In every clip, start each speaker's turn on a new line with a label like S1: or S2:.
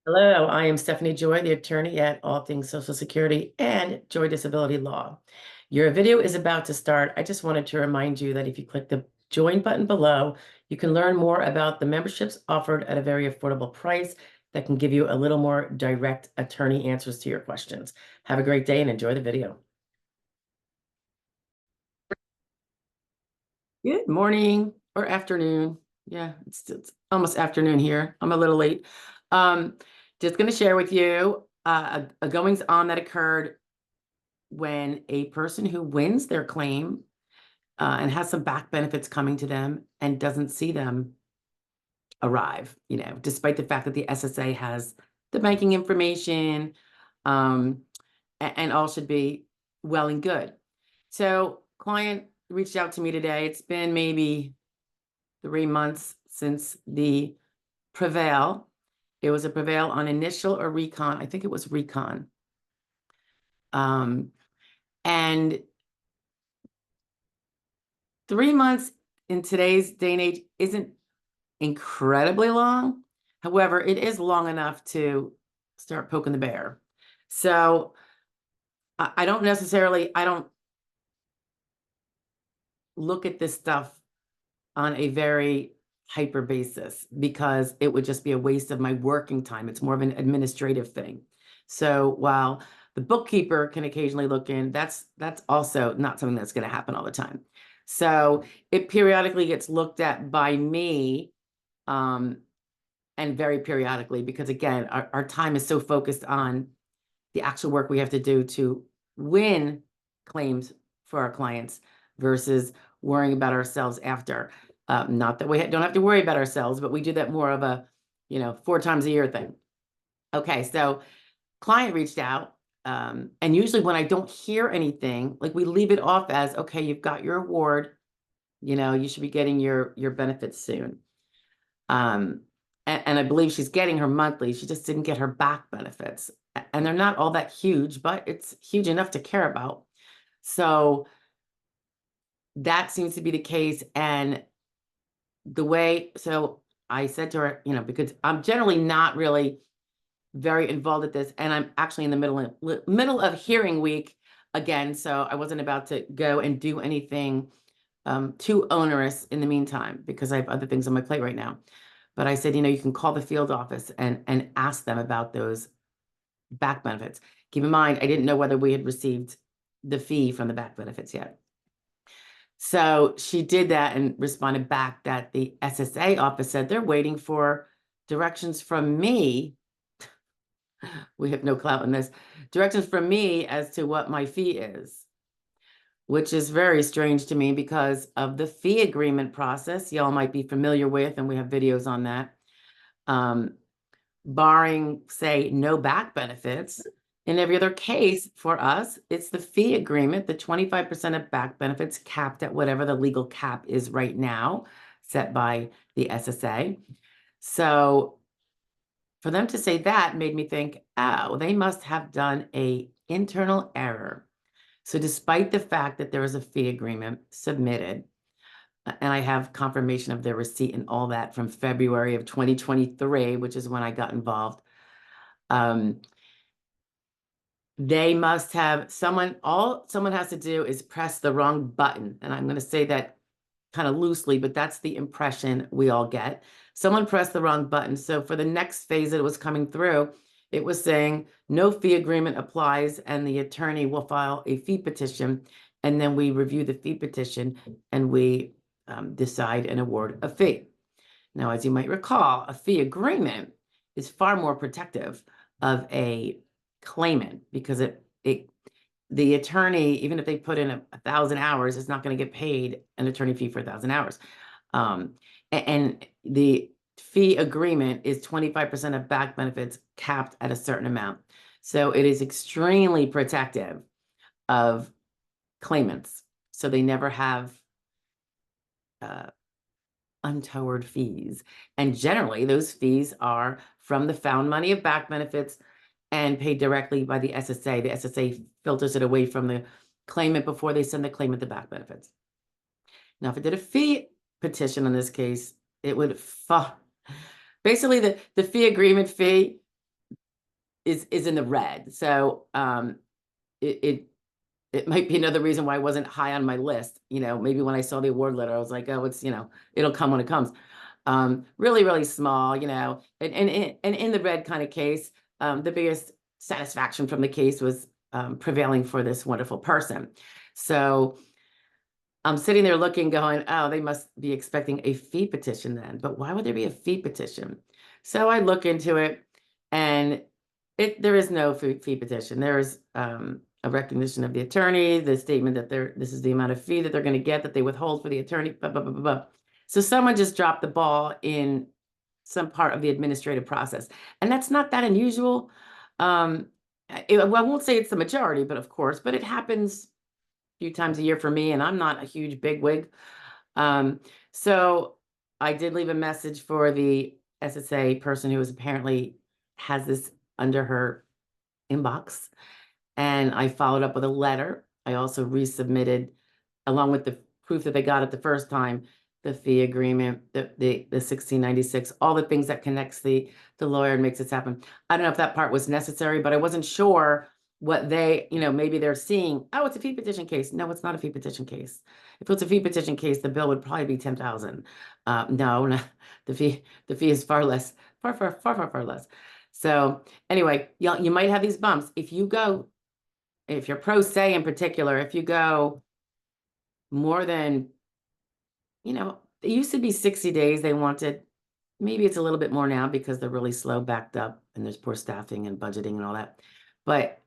S1: Hello, I am Stephanie Joy, the attorney at All Things Social Security and Joy Disability Law. Your video is about to start. I just wanted to remind you that if you click the join button below, you can learn more about the memberships offered at a very affordable price that can give you a little more direct attorney answers to your questions. Have a great day and enjoy the video. Good morning or afternoon. Yeah, it's almost afternoon here. I'm a little late. Um, just going to share with you a goings on that occurred when a person who wins their claim and has some back benefits coming to them and doesn't see them arrive, despite the fact that the SSA has the banking information and all should be well and good. So client reached out to me today. It's been maybe 3 months since the Prevail. It was a Prevail on initial or recon. I think it was recon. And 3 months in today's day and age isn't incredibly long. However, it is long enough to start poking the bear. So I don't look at this stuff on a very hyper basis because it would just be a waste of my working time. It's more of an administrative thing. So while the bookkeeper can occasionally look in, that's also not something that's going to happen all the time. So it periodically gets looked at by me, and very periodically, because again, our time is so focused on the actual work we have to do to win claims for our clients versus worrying about ourselves after. Not that we don't have to worry about ourselves, but we do that more of a, 4 times a year thing. Okay, so client reached out, and usually when I don't hear anything, like we leave it off as, okay, you've got your award, you should be getting your benefits soon. And I believe she's getting her monthly. She just didn't get her back benefits. And they're not all that huge, but it's huge enough to care about. So that seems to be the case. And so I said to her, because I'm generally not really very involved at this, and I'm actually in the middle of hearing week again, so I wasn't about to go and do anything too onerous in the meantime because I have other things on my plate right now. But I said, you can call the field office and ask them about those back benefits. Keep in mind, I didn't know whether we had received the fee from the back benefits yet. So she did that and responded back that the SSA office said they're waiting for directions from me. We have no clout in this. Directions from me as to what my fee is, which is very strange to me because of the fee agreement process y'all might be familiar with, and we have videos on that. Barring, say, no back benefits, in every other case for us, it's the fee agreement, the 25% of back benefits capped at whatever the legal cap is right now, set by the SSA. So for them to say that made me think, oh, they must have done an internal error. So despite the fact that there was a fee agreement submitted, and I have confirmation of their receipt and all that from February of 2023, which is when I got involved, they must have all someone has to do is press the wrong button. And I'm going to say that kind of loosely, but that's the impression we all get. Someone pressed the wrong button. So for the next phase that was coming through, it was saying no fee agreement applies and the attorney will file a fee petition. And then we review the fee petition and we decide and award a fee. Now, as you might recall, a fee agreement is far more protective of a claimant because the attorney, even if they put in 1,000 hours, is not going to get paid an attorney fee for 1,000 hours. And the fee agreement is 25% of back benefits capped at a certain amount. So it is extremely protective of claimants. So they never have untoward fees. And generally, those fees are from the found money of back benefits and paid directly by the SSA. The SSA filters it away from the claimant before they send the claimant the back benefits. Now, if it did a fee petition in this case, it would basically the fee agreement fee is in the red. So it, it it might be another reason why I wasn't high on my list. Maybe when I saw the award letter, I was like, oh, it's, it'll come when it comes. Really, really small, and in the red kind of case, the biggest satisfaction from the case was prevailing for this wonderful person. So I'm sitting there looking, going, oh, they must be expecting a fee petition then. But why would there be a fee petition? So I look into it, and there is no fee petition. There is a recognition of the attorney, the statement that this is the amount of fee that they're going to get, that they withhold for the attorney, blah, blah, blah, blah, blah. So someone just dropped the ball in some part of the administrative process. And that's not that unusual. I won't say it's the majority, but of course, but it happens few times a year for me, and I'm not a huge bigwig. So I did leave a message for the SSA person who apparently has this under her inbox, and I followed up with a letter. I also resubmitted, along with the proof that they got it the first time, the fee agreement, the 1696, all the things that connects the lawyer and makes this happen. I don't know if that part was necessary, but I wasn't sure what they, maybe they're seeing, oh, it's a fee petition case. No, it's not a fee petition case. If it's a fee petition case, the bill would probably be 10,000. No, the fee is far less, far less. So anyway, you might have these bumps. If you're pro se in particular, if you go more than, it used to be 60 days they wanted. Maybe it's a little bit more now because they're really slow, backed up, and there's poor staffing and budgeting and all that. But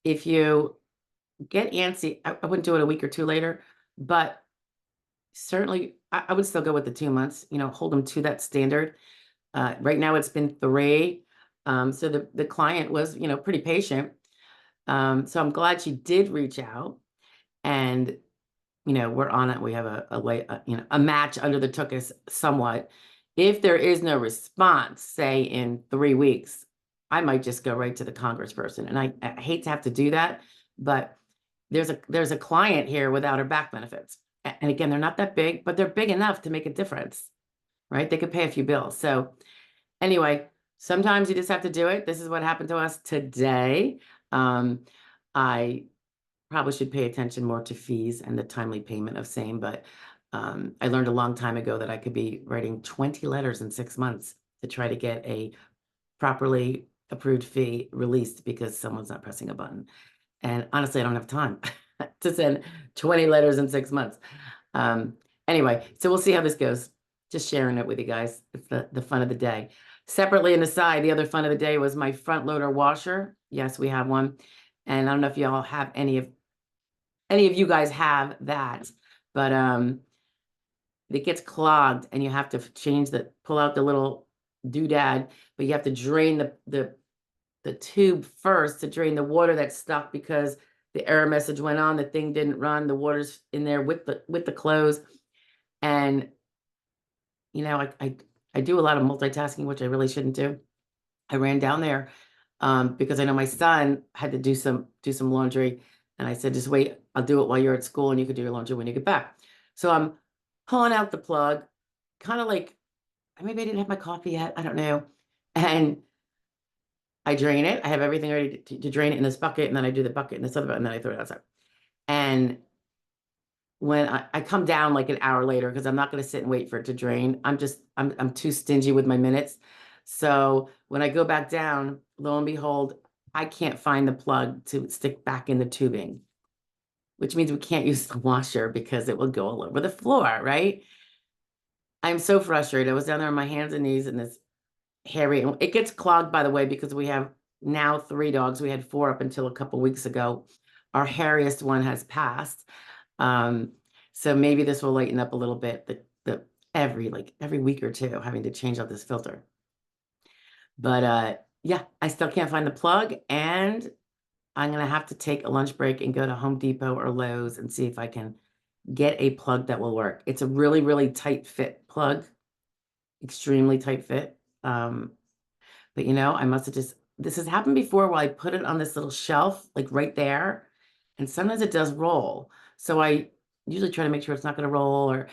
S1: if you get antsy, I wouldn't do it a week or two later, but certainly I would still go with the 2 months, hold them to that standard. Right now it's been 3. So the client was, pretty patient. So I'm glad she did reach out, and, we're on it. We have a match under the tuchus somewhat. If there is no response, say in 3 weeks, I might just go right to the congressperson. And I hate to have to do that, but there's a client here without her back benefits. And again, they're not that big, but they're big enough to make a difference, right? They could pay a few bills. So anyway, sometimes you just have to do it. This is what happened to us today. I probably should pay attention more to fees and the timely payment of same, but I learned a long time ago that I could be writing 20 letters in 6 months to try to get a properly approved fee released because someone's not pressing a button. And honestly, I don't have time to send 20 letters in 6 months. Anyway, so we'll see how this goes. Just sharing it with you guys. It's the fun of the day. Separately and aside, the other fun of the day was my front loader washer. Yes, we have one. And I don't know if y'all have any of you guys have that, but it gets clogged and you have to pull out the little doodad, but you have to drain the tube first to drain the water that's stuck because the error message went on, the thing didn't run, the water's in there with the clothes. And I do a lot of multitasking, which I really shouldn't do. I ran down there because I know my son had to do some laundry, and I said, just wait, I'll do it while you're at school and you can do your laundry when you get back. So I'm pulling out the plug, kind of like, maybe I didn't have my coffee yet, I don't know. And I drain it. I have everything ready to drain it in this bucket, and then I do the bucket in this other bucket, and then I throw it outside. And when I come down like an hour later, because I'm not going to sit and wait for it to drain. I'm too stingy with my minutes. So when I go back down, lo and behold, I can't find the plug to stick back in the tubing, which means we can't use the washer because it will go all over the floor, right? I'm so frustrated. I was down there on my hands and knees in this hairy, and it gets clogged, by the way, because we have now 3 dogs. We had 4 up until a couple weeks ago. Our hairiest one has passed. So maybe this will lighten up a little bit, every week or two having to change out this filter. But yeah, I still can't find the plug, and I'm gonna have to take a lunch break and go to Home Depot or Lowe's and see if I can get a plug that will work. It's a really, really tight fit plug, extremely tight fit. But I must have this has happened before where I put it on this little shelf, like right there, and sometimes it does roll. So I usually try to make sure it's not going to roll, or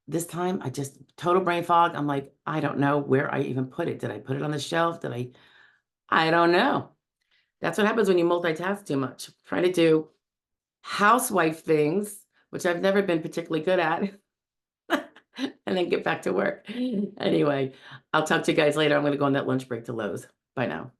S1: this time I just total brain fog. I'm like, I don't know where I even put it. Did I put it on the shelf? I don't know. That's what happens when you multitask too much. Try to do housewife things, which I've never been particularly good at, and then get back to work. Anyway, I'll talk to you guys later. I'm going to go on that lunch break to Lowe's. Bye now.